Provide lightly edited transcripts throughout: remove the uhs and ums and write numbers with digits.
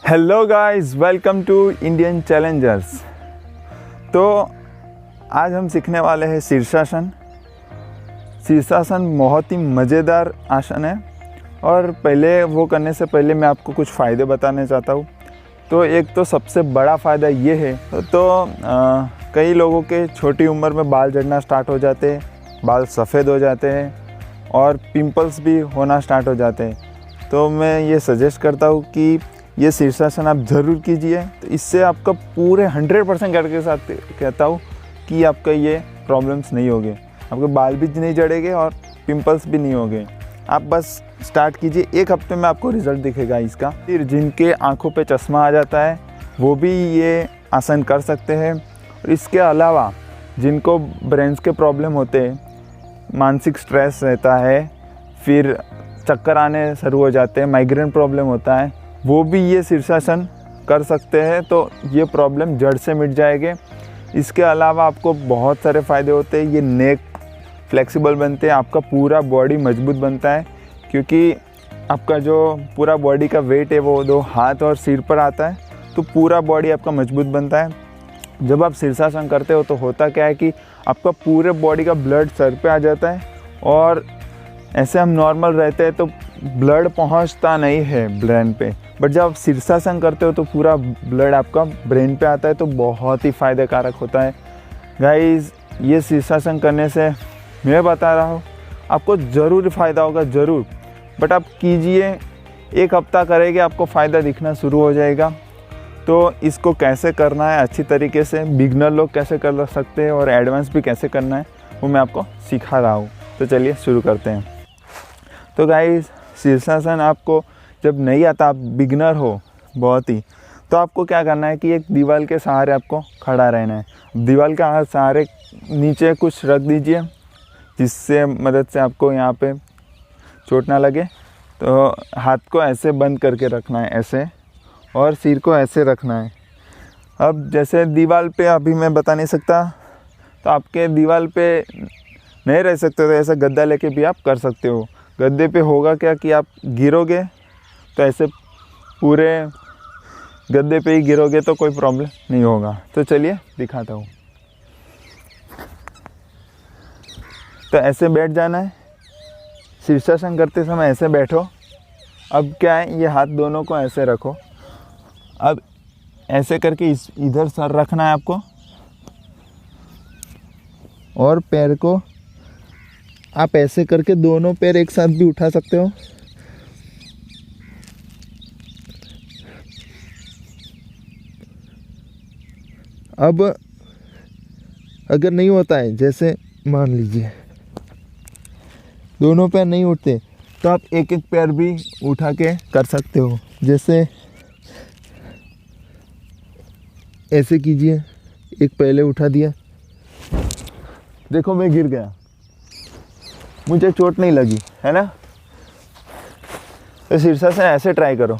Hello guys, welcome to Indian challengers. तो आज हम सीखने वाले हैं शीर्षासन। शीर्षासन बहुत ही मज़ेदार आसन है और पहले वो करने से पहले मैं आपको कुछ फ़ायदे बताने चाहता हूँ। तो एक तो सबसे बड़ा फ़ायदा ये है कई लोगों के छोटी उम्र में बाल झड़ना स्टार्ट हो जाते हैं, बाल सफ़ेद हो जाते हैं और पिंपल्स भी होना स्टार्ट हो जाते हैं। तो मैं ये सजेस्ट करता हूँ कि ये शीर्षासन आप ज़रूर कीजिए। तो इससे आपका पूरे 100% के साथ कहता हूँ कि आपका ये प्रॉब्लम्स नहीं होंगे, आपके बाल भी नहीं झड़ेंगे और पिंपल्स भी नहीं होंगे। आप बस स्टार्ट कीजिए, 1 हफ्ते में आपको रिज़ल्ट दिखेगा इसका। फिर जिनके आँखों पे चश्मा आ जाता है वो भी ये आसन कर सकते हैं। और इसके अलावा जिनको ब्रेन्स के प्रॉब्लम होते हैं, मानसिक स्ट्रेस रहता है, फिर चक्कर आने शुरू हो जाते हैं, माइग्रेन प्रॉब्लम होता है, वो भी ये शीर्षासन कर सकते हैं। तो ये प्रॉब्लम जड़ से मिट जाएंगे। इसके अलावा आपको बहुत सारे फ़ायदे होते हैं। ये नेक फ्लेक्सिबल बनते हैं, आपका पूरा बॉडी मजबूत बनता है, क्योंकि आपका जो पूरा बॉडी का वेट है वो 2 हाथ और सिर पर आता है। तो पूरा बॉडी आपका मजबूत बनता है। जब आप शीर्षासन करते हो तो होता क्या है कि आपका पूरे बॉडी का ब्लड सर पे आ जाता है। और ऐसे हम नॉर्मल रहते हैं तो ब्लड पहुंचता नहीं है ब्रेन पे, बट जब आप शीर्षासन करते हो तो पूरा ब्लड आपका ब्रेन पे आता है। तो बहुत ही फ़ायदेकारक होता है गाइस। ये शीर्षासन करने से मैं बता रहा हूँ आपको ज़रूर फ़ायदा होगा, ज़रूर। बट आप कीजिए, 1 हफ्ता करेंगे आपको फ़ायदा दिखना शुरू हो जाएगा। तो इसको कैसे करना है अच्छी तरीके से, बिगनर लोग कैसे कर सकते हैं और एडवांस भी कैसे करना है, वो मैं आपको सिखा रहा हूँ। तो चलिए शुरू करते हैं। तो गाइस, शीर्षासन आपको जब नहीं आता, आप बिगनर हो बहुत ही, तो आपको क्या करना है कि एक दीवार के सहारे आपको खड़ा रहना है। दीवार के सहारे नीचे कुछ रख दीजिए, जिससे मदद से आपको यहाँ पे चोट ना लगे। तो हाथ को ऐसे बंद करके रखना है, ऐसे, और सिर को ऐसे रखना है। अब जैसे दीवार पे अभी मैं बता नहीं सकता, तो आपके दीवार पे नहीं रह सकते तो ऐसा गद्दा लेके भी आप कर सकते हो। गद्दे पे होगा क्या कि आप गिरोगे तो ऐसे पूरे गद्दे पे ही गिरोगे तो कोई प्रॉब्लम नहीं होगा। तो चलिए दिखाता हूँ। तो ऐसे बैठ जाना है, शीर्षासन करते समय ऐसे बैठो। अब क्या है, ये हाथ दोनों को ऐसे रखो। अब ऐसे करके इधर सर रखना है आपको, और पैर को आप ऐसे करके दोनों पैर एक साथ भी उठा सकते हो। अब अगर नहीं होता है, जैसे मान लीजिए दोनों पैर नहीं उठते, तो आप एक एक पैर भी उठा के कर सकते हो। जैसे ऐसे कीजिए, एक पहले उठा दिया, देखो मैं गिर गया, मुझे चोट नहीं लगी, है ना। तो शीर्षासन ऐसे ट्राई करो,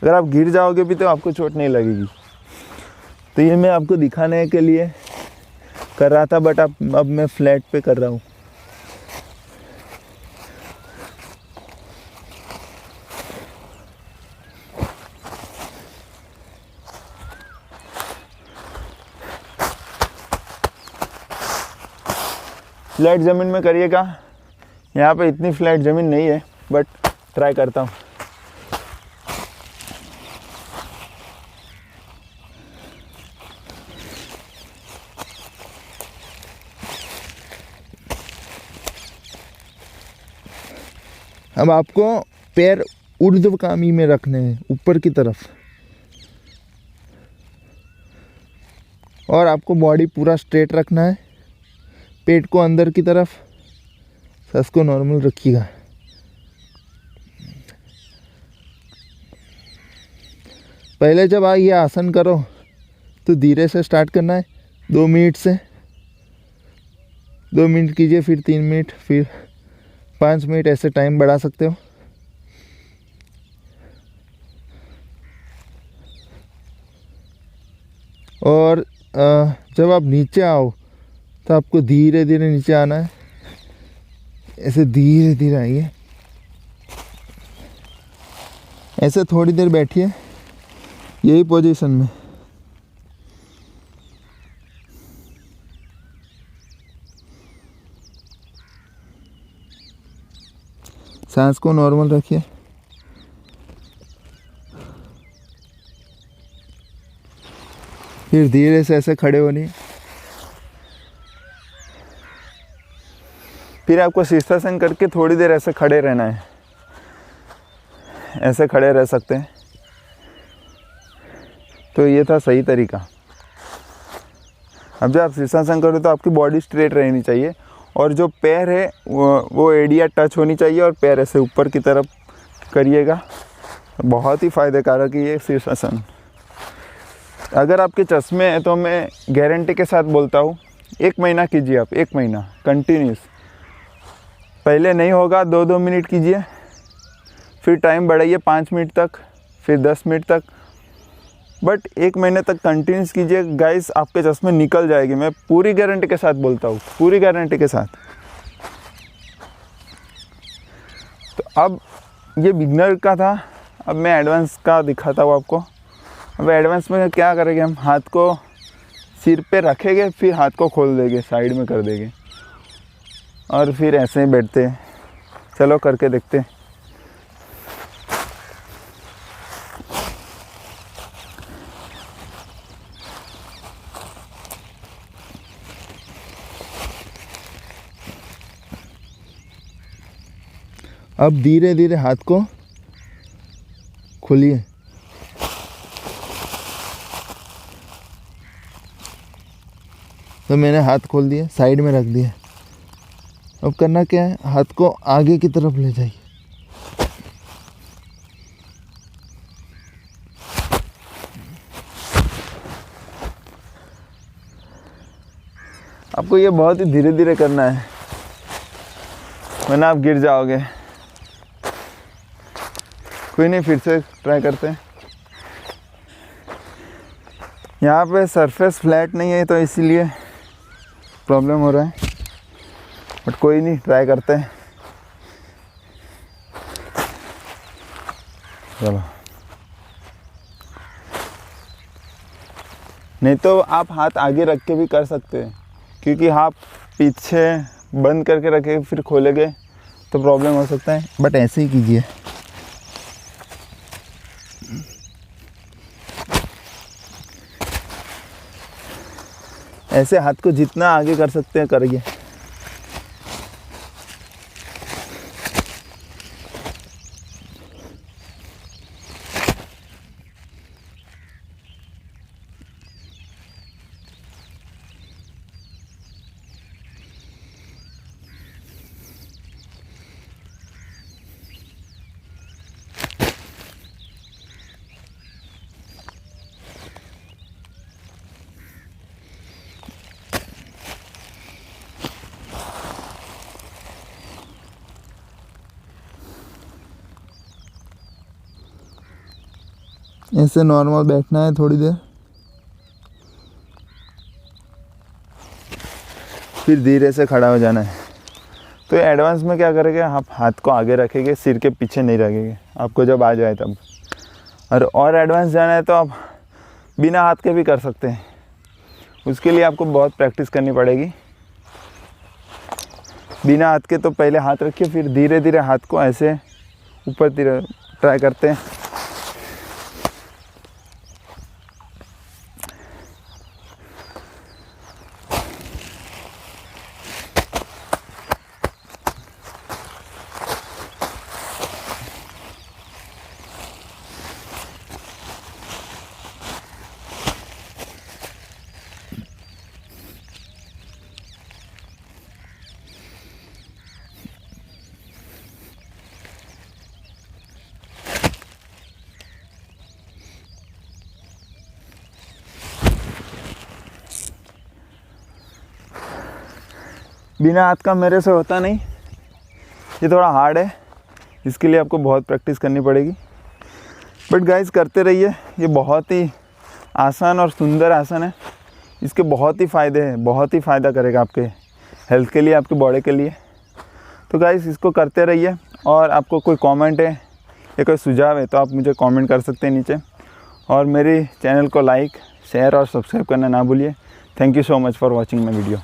अगर आप गिर जाओगे भी तो आपको चोट नहीं लगेगी। तो ये मैं आपको दिखाने के लिए कर रहा था, बट अब मैं फ्लैट पे कर रहा हूँ। फ्लैट ज़मीन में करिएगा, यहाँ पे इतनी फ्लैट ज़मीन नहीं है, बट ट्राई करता हूँ। अब आपको पैर ऊर्ध्वगामी में रखने हैं, ऊपर की तरफ, और आपको बॉडी पूरा स्ट्रेट रखना है। पेट को अंदर की तरफ, सांस को नॉर्मल रखिएगा। पहले जब आप ये आसन करो तो धीरे से स्टार्ट करना है, 2 मिनट से। 2 मिनट कीजिए, फिर 3 मिनट, फिर 5 मिनट, ऐसे टाइम बढ़ा सकते हो। और जब आप नीचे आओ तो आपको धीरे धीरे नीचे आना है, ऐसे धीरे धीरे आइए। ऐसे थोड़ी देर बैठिए, यही पोजीशन में। सांस को नॉर्मल रखिए। फिर धीरे से ऐसे खड़े होनी। फिर आपको शीर्षासन करके थोड़ी देर ऐसे खड़े रहना है, ऐसे खड़े रह सकते हैं। तो ये था सही तरीका। अब जब आप शीर्षासन करो तो आपकी बॉडी स्ट्रेट रहनी चाहिए और जो पैर है वो एड़ियाँ टच होनी चाहिए और पैर ऐसे ऊपर की तरफ करिएगा। बहुत ही फ़ायदेकारक है ये शीर्षासन। अगर आपके चश्मे हैं तो मैं गारंटी के साथ बोलता हूँ 1 महीना कीजिए आप, 1 महीना कंटिन्यूस। पहले नहीं होगा 2-2 मिनट कीजिए, फिर टाइम बढ़ाइए 5 मिनट तक, फिर 10 मिनट तक, बट 1 महीने तक कंटिन्यूस कीजिए। गाइस आपके चश्मे निकल जाएगी, मैं पूरी गारंटी के साथ बोलता हूँ, पूरी गारंटी के साथ। तो अब ये बिगनर का था, अब मैं एडवांस का दिखाता हूँ आपको। अब एडवांस में क्या करेंगे, हम हाथ को सिर पे रखेंगे, फिर हाथ को खोल देंगे, साइड में कर देंगे और फिर ऐसे ही बैठते हैं। चलो करके देखते हैं। अब धीरे धीरे हाथ को खोलिए। तो मैंने हाथ खोल दिए, साइड में रख दिए। अब करना क्या है, हाथ को आगे की तरफ ले जाइए। आपको ये बहुत ही धीरे धीरे करना है, वरना आप गिर जाओगे। कोई नहीं, फिर से ट्राई करते हैं। यहाँ पे सरफेस फ्लैट नहीं है तो इसीलिए प्रॉब्लम हो रहा है, बट कोई नहीं, ट्राई करते हैं। चलो, नहीं तो आप हाथ आगे रख के भी कर सकते हैं, क्योंकि आप पीछे बंद करके रखे फिर खोलेंगे तो प्रॉब्लम हो सकता है, बट ऐसे ही कीजिए। ऐसे हाथ को जितना आगे कर सकते हैं करिए। ऐसे नॉर्मल बैठना है थोड़ी देर, फिर धीरे से खड़ा हो जाना है। तो एडवांस में क्या करेंगे, आप हाथ को आगे रखेंगे, सिर के पीछे नहीं रखेंगे, आपको जब आ जाए तब। और एडवांस जाना है तो आप बिना हाथ के भी कर सकते हैं, उसके लिए आपको बहुत प्रैक्टिस करनी पड़ेगी। बिना हाथ के तो पहले हाथ रखिए, फिर धीरे धीरे हाथ को ऐसे ऊपर ट्राई करते हैं। बिना हाथ का मेरे से होता नहीं, ये थोड़ा हार्ड है, इसके लिए आपको बहुत प्रैक्टिस करनी पड़ेगी। बट गाइस करते रहिए, ये बहुत ही आसान और सुंदर आसन है, इसके बहुत ही फ़ायदे हैं, बहुत ही फ़ायदा करेगा आपके हेल्थ के लिए, आपके बॉडी के लिए। तो गाइस इसको करते रहिए, और आपको कोई कमेंट है या कोई सुझाव है तो आप मुझे कमेंट कर सकते हैं नीचे। और मेरे चैनल को लाइक, शेयर और सब्सक्राइब करना ना भूलिए। Thank you so much for watching my video.